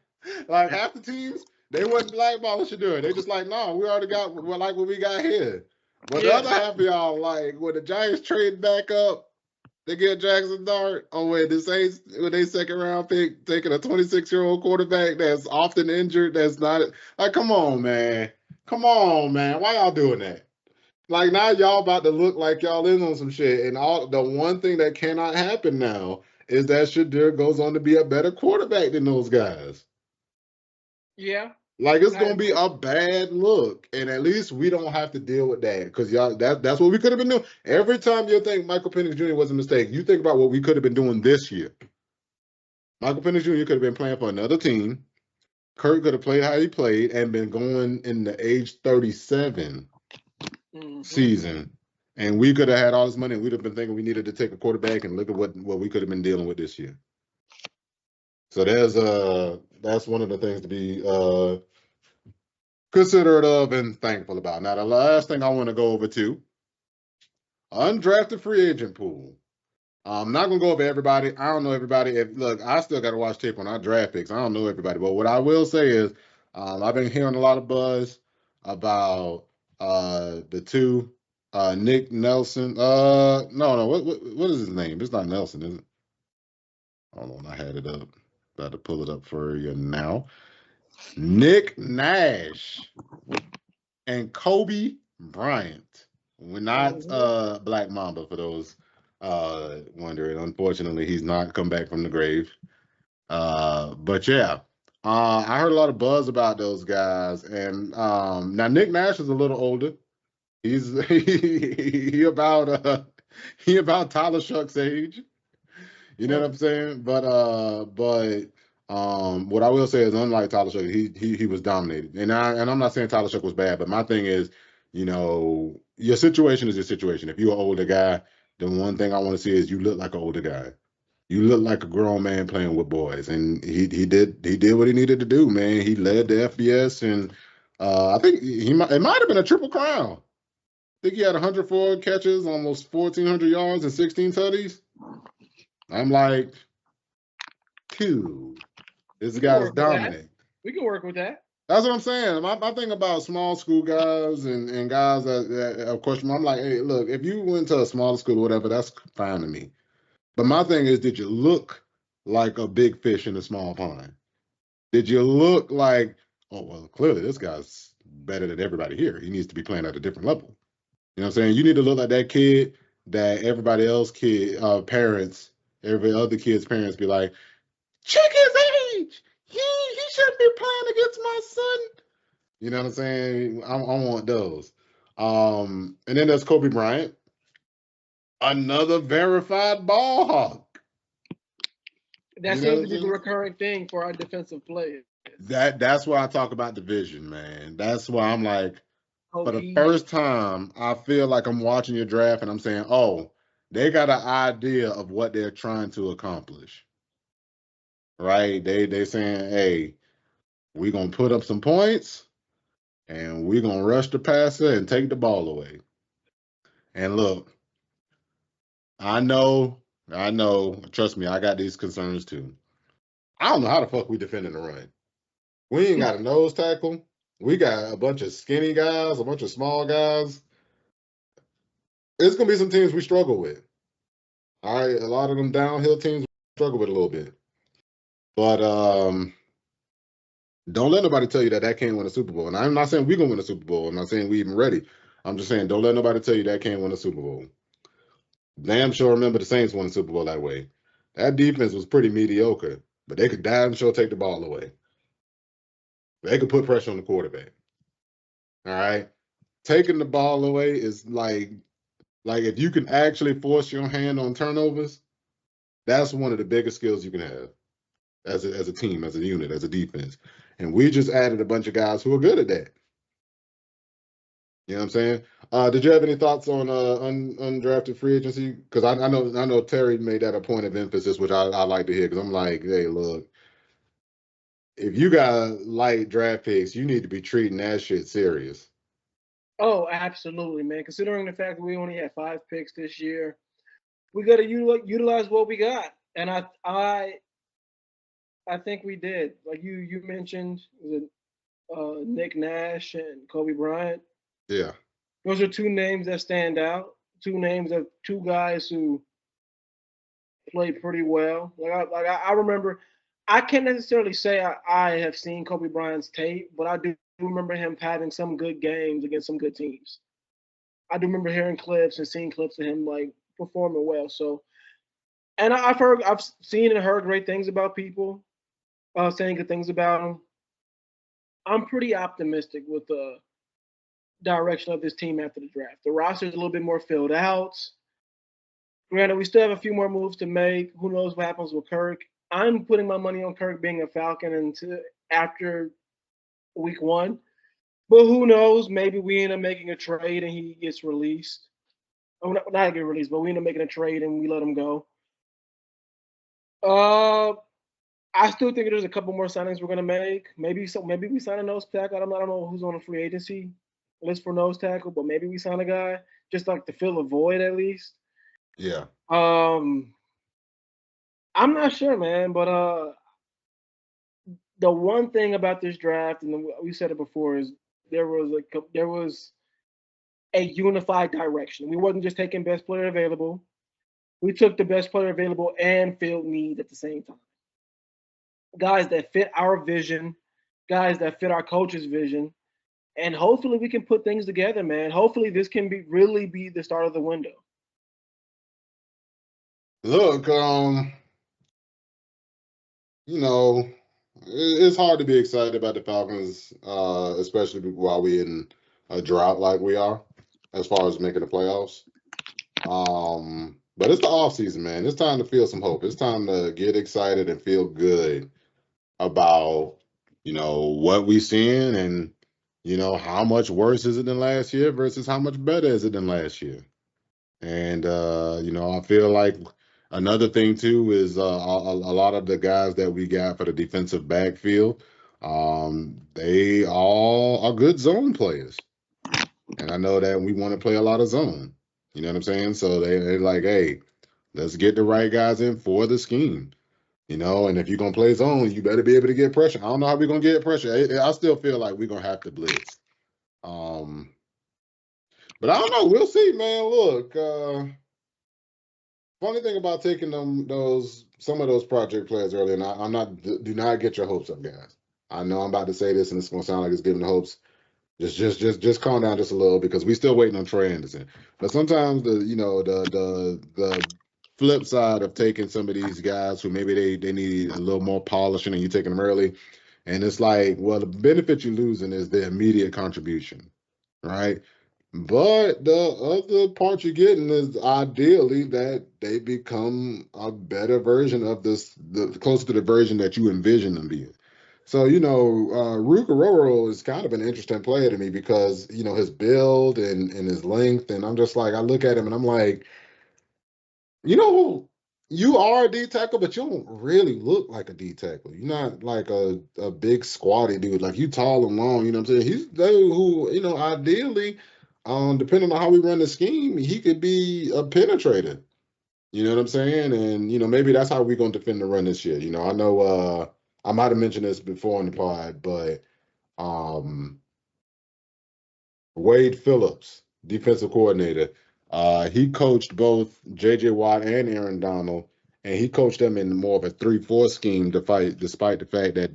B: Like half the teams, they wasn't blackballing Shadur. They just like, no, we already got like what we got here. But the other half of y'all, like when the Giants trade back up, they get Jackson Dart. Oh wait, the Saints with their second round pick taking a 26-year-old quarterback that's often injured. That's not like, come on, man. Come on, man. Why y'all doing that? Like now y'all about to look like y'all in on some shit. And all the one thing that cannot happen now is that Shadur goes on to be a better quarterback than those guys.
C: Yeah.
B: Like it's gonna be a bad look. And at least we don't have to deal with that. Because y'all that's what we could have been doing. Every time you think Michael Penix Jr. was a mistake, you think about what we could have been doing this year. Michael Penix Jr. could have been playing for another team. Kurt could have played how he played and been going in the age 37 season. And we could have had all this money and we'd have been thinking we needed to take a quarterback, and look at what we could have been dealing with this year. So that's one of the things to be considerate of and thankful about. Now the last thing I want to go over to, undrafted free agent pool. I'm not gonna go over everybody. I don't know everybody. Look, I still got to watch tape on our draft picks. I don't know everybody, but what I will say is, I've been hearing a lot of buzz about the two, Nick Nelson. No, what is his name? It's not Nelson, is it? Hold on, I had it up. About to pull it up for you now. Nick Nash and Kobe Bryant. We're not Black Mamba for those wondering. Unfortunately, he's not come back from the grave. But yeah, I heard a lot of buzz about those guys. And now Nick Nash is a little older. He's he about Tyler Shuck's age. You know what I'm saying? But what I will say is, unlike Tyler Shuck, he was dominated. And I'm not saying Tyler Shuck was bad, but my thing is, you know, your situation is your situation. If you're an older guy, the one thing I want to see is you look like an older guy. You look like a grown man playing with boys, and he did what he needed to do, man. He led the FBS, and I think it might have been a triple crown. I think he had 104 catches, almost 1,400 yards, and 16 tutties. I'm like, dude, this guy's dominant.
C: We can work with that.
B: That's what I'm saying. My thing about small school guys and guys that of course, I'm like, hey, look, if you went to a smaller school or whatever, that's fine to me. But my thing is, did you look like a big fish in a small pond? Did you look like, oh, well, clearly this guy's better than everybody here. He needs to be playing at a different level. You know what I'm saying? You need to look like that kid that everybody else parents, every other kid's parents be like, check his age. He shouldn't be playing against my son. You know what I'm saying? I want those. And then there's Kobe Bryant, another verified ball hawk.
C: That seems to be the recurring thing for our defensive players.
B: That's why I talk about division, man. That's why I'm like, for the first time, I feel like I'm watching your draft and I'm saying, oh, they got an idea of what they're trying to accomplish. Right? They saying, hey, we're gonna put up some points and we're gonna rush the passer and take the ball away. And look, I know. Trust me, I got these concerns too. I don't know how the fuck we defending the run. We ain't got a nose tackle. We got a bunch of skinny guys, a bunch of small guys. It's gonna be some teams we struggle with. All right, a lot of them downhill teams we struggle with a little bit. But don't let nobody tell you that can't win a Super Bowl. And I'm not saying we're gonna win a Super Bowl. I'm not saying we even ready. I'm just saying don't let nobody tell you that can't win a Super Bowl. Damn sure remember the Saints won a Super Bowl that way. That defense was pretty mediocre, but they could damn sure take the ball away. They could put pressure on the quarterback. All right. Taking the ball away is like if you can actually force your hand on turnovers, that's one of the biggest skills you can have as a team, as a unit, as a defense. And we just added a bunch of guys who are good at that. You know what I'm saying? Did you have any thoughts on undrafted free agency? Because I know Terry made that a point of emphasis, which I like to hear. Because I'm like, hey, look, if you got light draft picks, you need to be treating that shit serious.
C: Oh, absolutely, man. Considering the fact that we only had 5 picks this year, we got to utilize what we got, and I think we did. Like you mentioned, was it Nick Nash and Kobe Bryant?
B: Yeah,
C: Those are two names that stand out. Two names of two guys who played pretty well. I remember. I can't necessarily say I have seen Kobe Bryant's tape, but I do remember him having some good games against some good teams. I do remember hearing clips and seeing clips of him like performing well. So, and I've seen and heard great things about people saying good things about him. I'm pretty optimistic with the direction of this team after the draft. The roster is a little bit more filled out. Granted, we still have a few more moves to make. Who knows what happens with Kirk? I'm putting my money on Kirk being a Falcon until after week 1. But who knows? Maybe we end up making a trade and he gets released. Oh, not get released, but we end up making a trade and we let him go. Uh, I still think there's a couple more signings we're gonna make. Maybe we sign a nose tackle. I don't know who's on the free agency list for nose tackle, but maybe we sign a guy just like to fill a void at least.
B: yeah.
C: Um, I'm not sure, man, but the one thing about this draft, and we said it before, is there was a unified direction. We wasn't just taking best player available. We took the best player available and filled need at the same time. Guys that fit our vision, guys that fit our coach's vision, and hopefully we can put things together, man. Hopefully this can really be the start of the window.
B: Look, you know, it's hard to be excited about the Falcons, especially while we're in a drought like we are, as far as making the playoffs. But it's the off season, man. It's time to feel some hope. It's time to get excited and feel good about, what we seeing and, how much worse is it than last year versus how much better is it than last year. And I feel like another thing too is a lot of the guys that we got for the defensive backfield, they all are good zone players. And I know that we want to play a lot of zone. You know what I'm saying? So they're like, hey, let's get the right guys in for the scheme. And if you're gonna play zone, you better be able to get pressure. I don't know how we're gonna get pressure. I still feel like we're gonna have to blitz. Um, but I don't know. We'll see, man. Look, funny thing about taking some of those project players early, and I'm not do not get your hopes up, guys. I know I'm about to say this, and it's gonna sound like it's giving the hopes. Just calm down just a little because we're still waiting on Trey Anderson. But sometimes the flip side of taking some of these guys who maybe they need a little more polishing and you taking them early, and it's like, well, the benefit you're losing is the immediate contribution, right? But the other part you're getting is ideally that they become a better version of the closer to the version that you envision them being. So, Ruka is kind of an interesting player to me because, his build and his length. And I'm just like, I look at him and I'm like, you know, you are a D tackle, but you don't really look like a D tackle. You're not like a big squatty dude. Like you tall and long, you know what I'm saying? He's the dude who, ideally, depending on how we run the scheme, he could be a penetrator. You know what I'm saying? And maybe that's how we're gonna defend the run this year. I know I might have mentioned this before in the pod, but um Wade Phillips, defensive coordinator, he coached both J.J. Watt and Aaron Donald, and he coached them in more of a 3-4 scheme to fight, despite the fact that,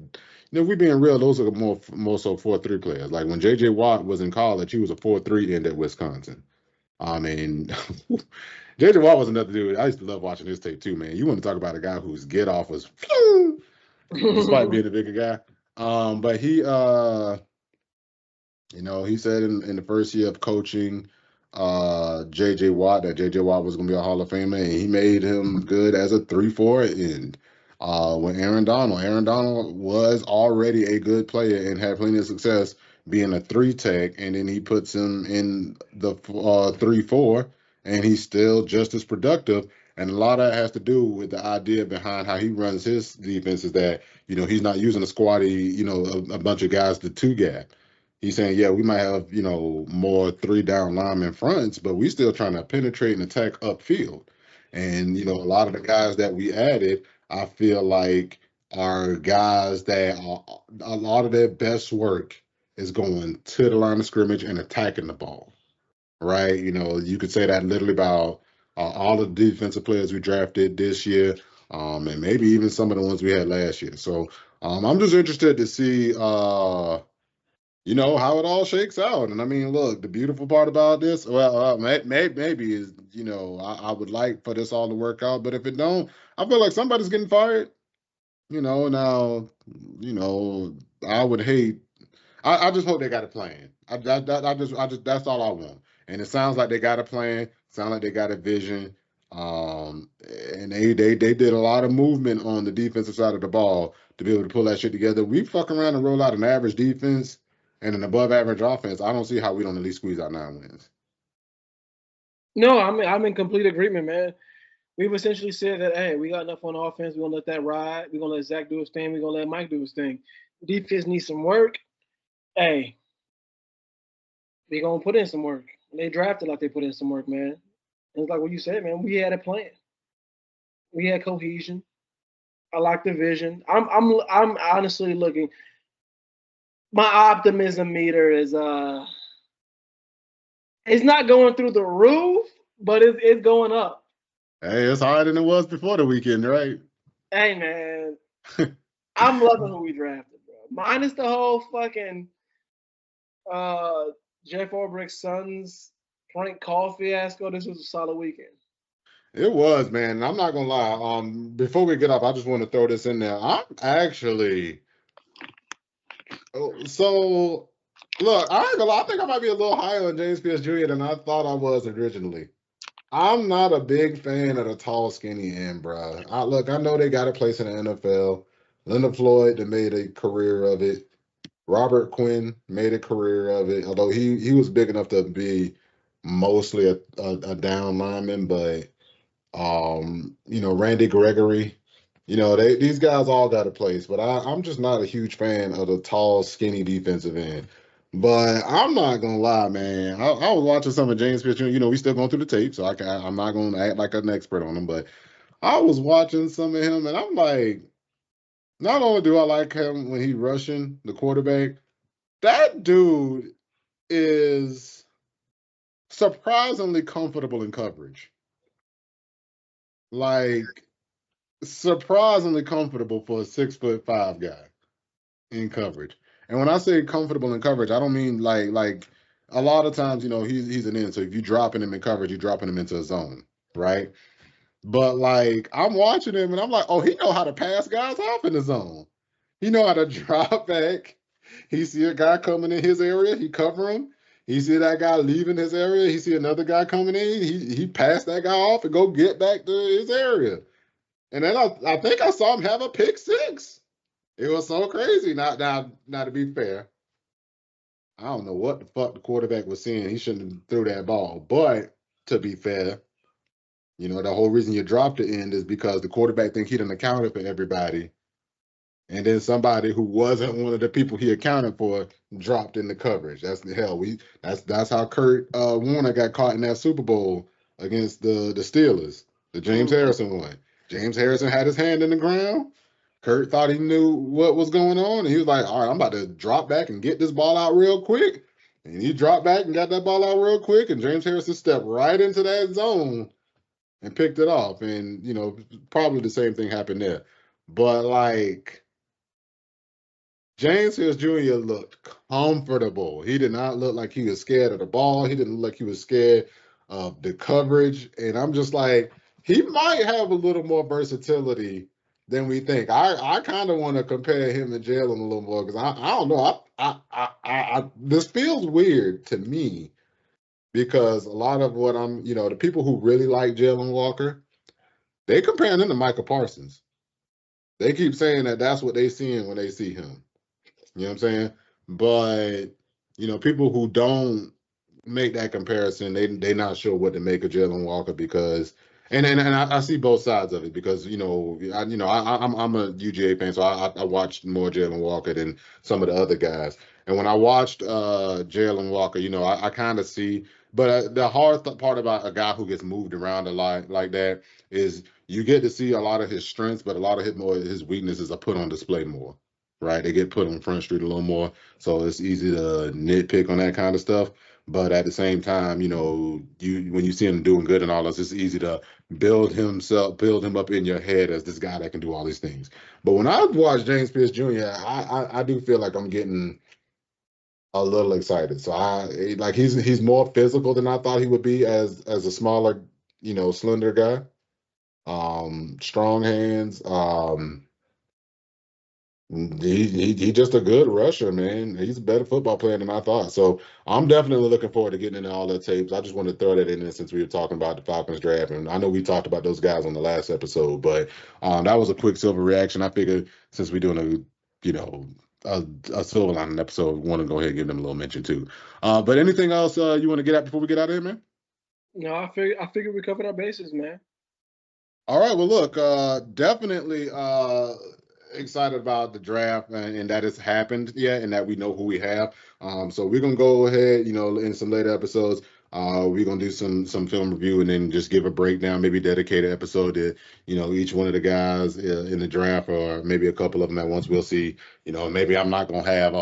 B: we being real, those are more so 4-3 players. Like when J.J. Watt was in college, he was a 4-3 end at Wisconsin. I mean, J.J. Watt was another dude. I used to love watching his tape too, man. You want to talk about a guy whose get off was, despite being a bigger guy. But he said in the first year of coaching J.J. Watt that J.J. Watt was going to be a Hall of Famer, and he made him good as a 3-4 end. When Aaron Donald was already a good player and had plenty of success being a 3 tech, and then he puts him in the 3-4, and he's still just as productive. And a lot of that has to do with the idea behind how he runs his defense is that, he's not using a squatty, a bunch of guys to 2-gap. He's saying, yeah, we might have, more 3-down lineman fronts, but we still trying to penetrate and attack upfield. And, a lot of the guys that we added, I feel like are guys that a lot of their best work is going to the line of scrimmage and attacking the ball, right? You could say that literally about all the defensive players we drafted this year, and maybe even some of the ones we had last year. So I'm just interested to see how it all shakes out. And I mean, look, the beautiful part about this, well, maybe is, I would like for this all to work out, but if it don't, I feel like somebody's getting fired. Now, I would hate. I just hope they got a plan. I just that's all I want. And it sounds like they got a plan. Sound like they got a vision. And they did a lot of movement on the defensive side of the ball to be able to pull that shit together. We fuck around and roll out an average defense and an above average offense. I don't see how we don't at least squeeze out 9 wins.
C: No, I'm in complete agreement, man. We've essentially said that, hey, we got enough on offense. We're gonna let that ride. We're gonna let Zach do his thing. We're gonna let Mike do his thing. Defense needs some work. Hey, we gonna put in some work. They drafted like they put in some work, man. And it's like what you said, man. We had a plan. We had cohesion. I like the vision. I'm honestly looking. My optimism meter is it's not going through the roof, but it's going up.
B: Hey, it's higher than it was before the weekend, right?
C: Hey, man. I'm loving who we drafted, bro. Minus the whole fucking Jeff Ulbrich's son's prank call fiasco. This was a solid weekend.
B: It was, man. I'm not gonna lie. Before we get off, I just want to throw this in there. I'm actually so look, I ain't gonna lie, I think I might be a little higher on James Pierce Jr. than I thought I was originally. I'm not a big fan of the tall, skinny end, bro. Look, I know they got a place in the NFL. Leonard Floyd that made a career of it. Robert Quinn made a career of it, although he was big enough to be mostly a down lineman, but Randy Gregory, these guys all got a place, but I'm just not a huge fan of the tall, skinny defensive end. But I'm not gonna lie, man. I was watching some of James Pierce Jr. We still going through the tape, so I'm not gonna act like an expert on him, but I was watching some of him, and I'm like, not only do I like him when he's rushing the quarterback, that dude is surprisingly comfortable in coverage. Like surprisingly comfortable for a 6'5" guy in coverage. And when I say comfortable in coverage, I don't mean like a lot of times, he's an end. So if you're dropping him in coverage, you're dropping him into a zone, right? But like I'm watching him and I'm like, oh, he know how to pass guys off in the zone. He know how to drop back. He see a guy coming in his area, he cover him. He see that guy leaving his area. He see another guy coming in. He pass that guy off and go get back to his area. And then I think I saw him have a pick 6. It was so crazy. Now, to be fair, I don't know what the fuck the quarterback was seeing. He shouldn't have threw that ball. But to be fair, the whole reason you dropped the end is because the quarterback think he done accounted for everybody. And then somebody who wasn't one of the people he accounted for dropped in the coverage. That's the hell. That's how Kurt Warner got caught in that Super Bowl against the Steelers. The James Harrison one. James Harrison had his hand in the ground. Kurt thought he knew what was going on, and he was like, all right, I'm about to drop back and get this ball out real quick. And he dropped back and got that ball out real quick, and James Harrison stepped right into that zone and picked it off. And, probably the same thing happened there. But, like, James Harrison Jr. looked comfortable. He did not look like he was scared of the ball. He didn't look like he was scared of the coverage. And I'm just like, he might have a little more versatility than we think. I kind of want to compare him to Jalen a little more because I don't know. This feels weird to me because a lot of what the people who really like Jalen Walker, they comparing him to Micah Parsons. They keep saying that that's what they seeing when they see him. You know what I'm saying? But, people who don't make that comparison, they not sure what to make of Jalen Walker because and I see both sides of it because I'm a UGA fan, so I watched more Jalen Walker than some of the other guys. And when I watched Jalen Walker, I kind of see, but the hard part about a guy who gets moved around a lot like that is you get to see a lot of his strengths, but a lot of his weaknesses are put on display more. Right, they get put on Front Street a little more, so it's easy to nitpick on that kind of stuff. But at the same time, when you see him doing good and all this, it's easy to build him up in your head as this guy that can do all these things. But when I watch James Pierce Jr., I do feel like I'm getting a little excited. So he's more physical than I thought he would be as a smaller, slender guy. Strong hands. He just a good rusher, man. He's a better football player than I thought. So I'm definitely looking forward to getting into all the tapes. I just want to throw that in there since we were talking about the Falcons draft. And I know we talked about those guys on the last episode, but that was a quick Silver reaction. I figured since we're doing a Silver Lining episode, we want to go ahead and give them a little mention too. But anything else you want to get at before we get out of here, man?
C: No, I figured we covered our bases, man.
B: All right. Well, look, definitely excited about the draft and that it's happened yet and that we know who we have. So we're gonna go ahead, in some later episodes. We're gonna do some film review and then just give a breakdown, maybe dedicate an episode to each one of the guys in the draft, or maybe a couple of them at once. We'll see. Maybe I'm not gonna have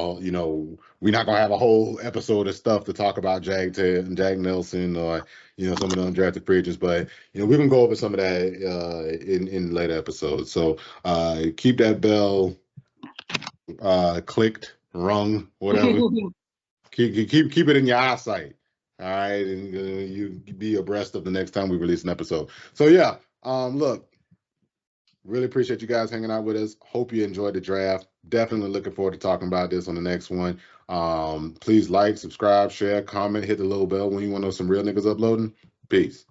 B: we're not gonna have a whole episode of stuff to talk about Jack Nelson or some of the undrafted free agents, but we're gonna go over some of that in later episodes. So keep that bell clicked, rung, whatever. keep it in your eyesight. All right, and you be abreast of the next time we release an episode. So yeah, look, really appreciate you guys hanging out with us. Hope you enjoyed the draft. Definitely looking forward to talking about this on the next one. Please like, subscribe, share, comment, hit the little bell when you want to know some real niggas uploading. Peace.